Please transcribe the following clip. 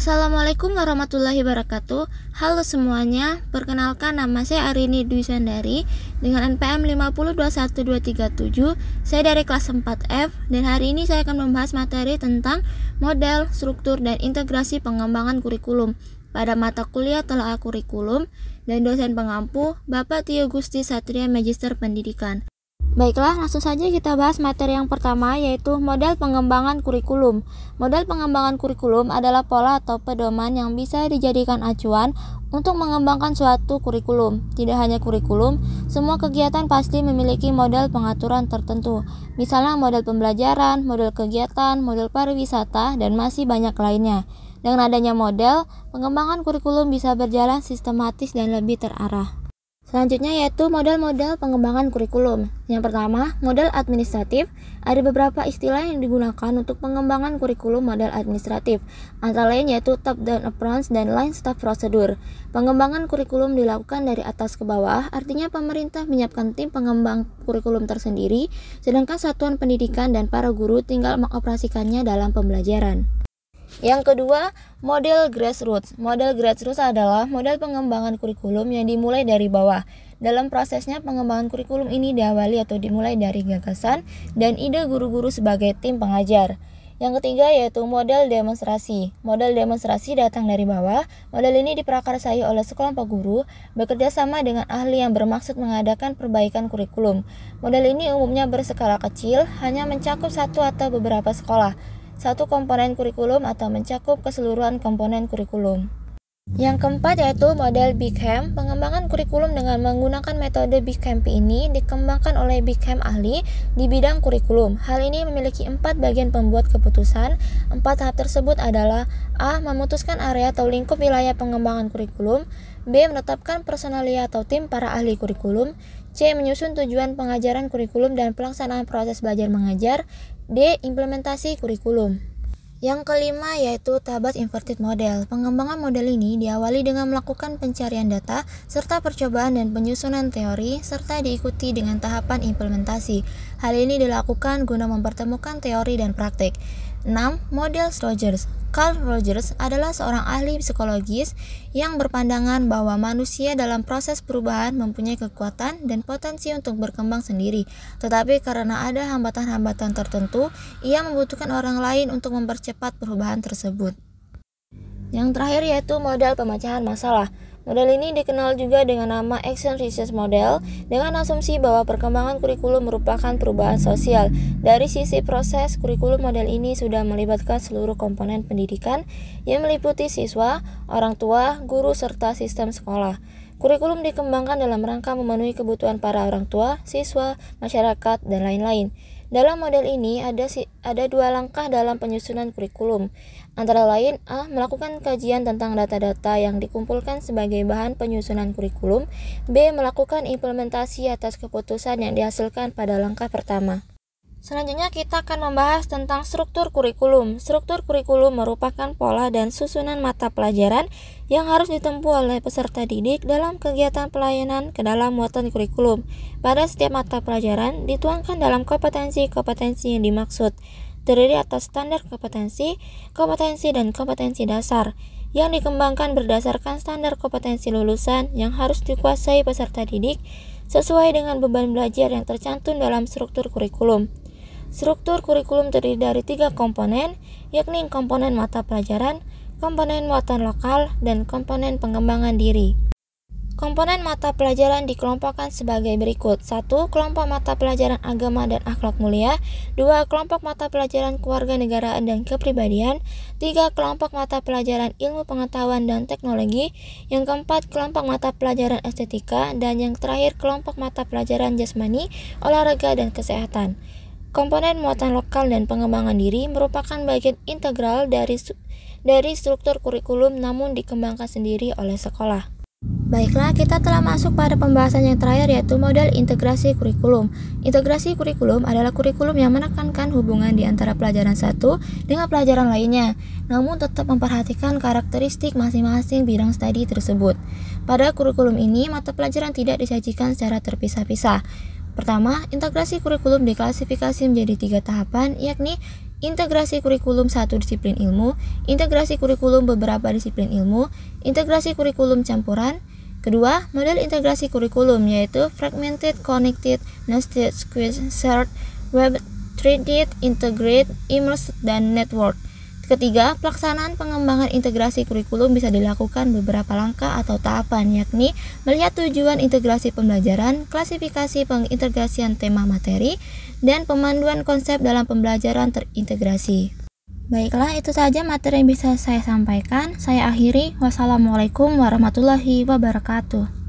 Assalamualaikum warahmatullahi wabarakatuh. Halo semuanya, perkenalkan nama saya Arini Dwi Sandari dengan NPM 5021237. Saya dari kelas 4F dan hari ini saya akan membahas materi tentang model, struktur, dan integrasi pengembangan kurikulum pada mata kuliah Telah Kurikulum dan dosen pengampu Bapak Tio Gusti Satria Magister Pendidikan. Baiklah, langsung saja kita bahas materi yang pertama, yaitu model pengembangan kurikulum. Model pengembangan kurikulum adalah pola atau pedoman yang bisa dijadikan acuan untuk mengembangkan suatu kurikulum. Tidak hanya kurikulum, semua kegiatan pasti memiliki model pengaturan tertentu. Misalnya model pembelajaran, model kegiatan, model pariwisata, dan masih banyak lainnya. Dengan adanya model, pengembangan kurikulum bisa berjalan sistematis dan lebih terarah. Selanjutnya yaitu model-model pengembangan kurikulum. Yang pertama, model administratif. Ada beberapa istilah yang digunakan untuk pengembangan kurikulum model administratif. Antara lain yaitu top-down approach dan line staff procedure. Pengembangan kurikulum dilakukan dari atas ke bawah, artinya pemerintah menyiapkan tim pengembang kurikulum tersendiri, sedangkan satuan pendidikan dan para guru tinggal mengoperasikannya dalam pembelajaran. Yang kedua, model grassroots. Model grassroots adalah model pengembangan kurikulum yang dimulai dari bawah. Dalam prosesnya, pengembangan kurikulum ini diawali atau dimulai dari gagasan dan ide guru-guru sebagai tim pengajar. Yang ketiga yaitu model demonstrasi. Model demonstrasi datang dari bawah. Model ini diprakarsai oleh sekelompok guru bekerja sama dengan ahli yang bermaksud mengadakan perbaikan kurikulum. Model ini umumnya berskala kecil, hanya mencakup satu atau beberapa sekolah, satu komponen kurikulum atau mencakup keseluruhan komponen kurikulum. Yang keempat yaitu model Big Camp. Pengembangan kurikulum dengan menggunakan metode Big Camp ini dikembangkan oleh Big Camp ahli di bidang kurikulum. Hal ini memiliki 4 bagian pembuat keputusan. 4 tahap tersebut adalah A. Memutuskan area atau lingkup wilayah pengembangan kurikulum. B. Menetapkan personalia atau tim para ahli kurikulum. C. Menyusun tujuan pengajaran kurikulum dan pelaksanaan proses belajar mengajar. D. Implementasi kurikulum. Yang kelima yaitu Tabat Inverted Model. Pengembangan model ini diawali dengan melakukan pencarian data serta percobaan dan penyusunan teori serta diikuti dengan tahapan implementasi. Hal ini dilakukan guna mempertemukan teori dan praktik. 6. Model Rogers. Carl Rogers adalah seorang ahli psikologis yang berpandangan bahwa manusia dalam proses perubahan mempunyai kekuatan dan potensi untuk berkembang sendiri. Tetapi karena ada hambatan-hambatan tertentu, ia membutuhkan orang lain untuk mempercepat perubahan tersebut. Yang terakhir yaitu model pemecahan masalah. Model ini dikenal juga dengan nama Action Research Model dengan asumsi bahwa perkembangan kurikulum merupakan perubahan sosial. Dari sisi proses, kurikulum model ini sudah melibatkan seluruh komponen pendidikan yang meliputi siswa, orang tua, guru, serta sistem sekolah. Kurikulum dikembangkan dalam rangka memenuhi kebutuhan para orang tua, siswa, masyarakat, dan lain-lain. Dalam model ini ada 2 langkah dalam penyusunan kurikulum. Antara lain A. Melakukan kajian tentang data-data yang dikumpulkan sebagai bahan penyusunan kurikulum. B. Melakukan implementasi atas keputusan yang dihasilkan pada langkah pertama. Selanjutnya kita akan membahas tentang struktur kurikulum. Struktur kurikulum merupakan pola dan susunan mata pelajaran yang harus ditempuh oleh peserta didik dalam kegiatan pelayanan ke dalam muatan kurikulum. Pada setiap mata pelajaran dituangkan dalam kompetensi-kompetensi yang dimaksud, terdiri atas standar kompetensi, dan kompetensi dasar, yang dikembangkan berdasarkan standar kompetensi lulusan yang harus dikuasai peserta didik sesuai dengan beban belajar yang tercantum dalam struktur kurikulum. Struktur kurikulum terdiri dari 3 komponen, yakni komponen mata pelajaran, komponen muatan lokal, dan komponen pengembangan diri. Komponen mata pelajaran dikelompokkan sebagai berikut. 1. Kelompok mata pelajaran agama dan akhlak mulia. 2. Kelompok mata pelajaran kewarganegaraan dan kepribadian. 3. Kelompok mata pelajaran ilmu pengetahuan dan teknologi. Yang keempat, kelompok mata pelajaran estetika. Dan yang terakhir, kelompok mata pelajaran jasmani, olahraga, dan kesehatan. Komponen muatan lokal dan pengembangan diri merupakan bagian integral dari struktur kurikulum namun dikembangkan sendiri oleh sekolah. Baiklah, kita telah masuk pada pembahasan yang terakhir yaitu model integrasi kurikulum. Integrasi kurikulum adalah kurikulum yang menekankan hubungan di antara pelajaran satu dengan pelajaran lainnya, namun tetap memperhatikan karakteristik masing-masing bidang studi tersebut. Pada kurikulum ini, mata pelajaran tidak disajikan secara terpisah-pisah. Pertama, integrasi kurikulum diklasifikasi menjadi 3 tahapan, yakni integrasi kurikulum satu disiplin ilmu, integrasi kurikulum beberapa disiplin ilmu, integrasi kurikulum campuran. Kedua, model integrasi kurikulum yaitu fragmented, connected, nested, squeezed, shared, web, threaded, integrate, immersed, dan network. Ketiga, pelaksanaan pengembangan integrasi kurikulum bisa dilakukan beberapa langkah atau tahapan, yakni melihat tujuan integrasi pembelajaran, klasifikasi pengintegrasian tema materi, dan pemanduan konsep dalam pembelajaran terintegrasi. Baiklah, itu saja materi yang bisa saya sampaikan. Saya akhiri. Wassalamualaikum warahmatullahi wabarakatuh.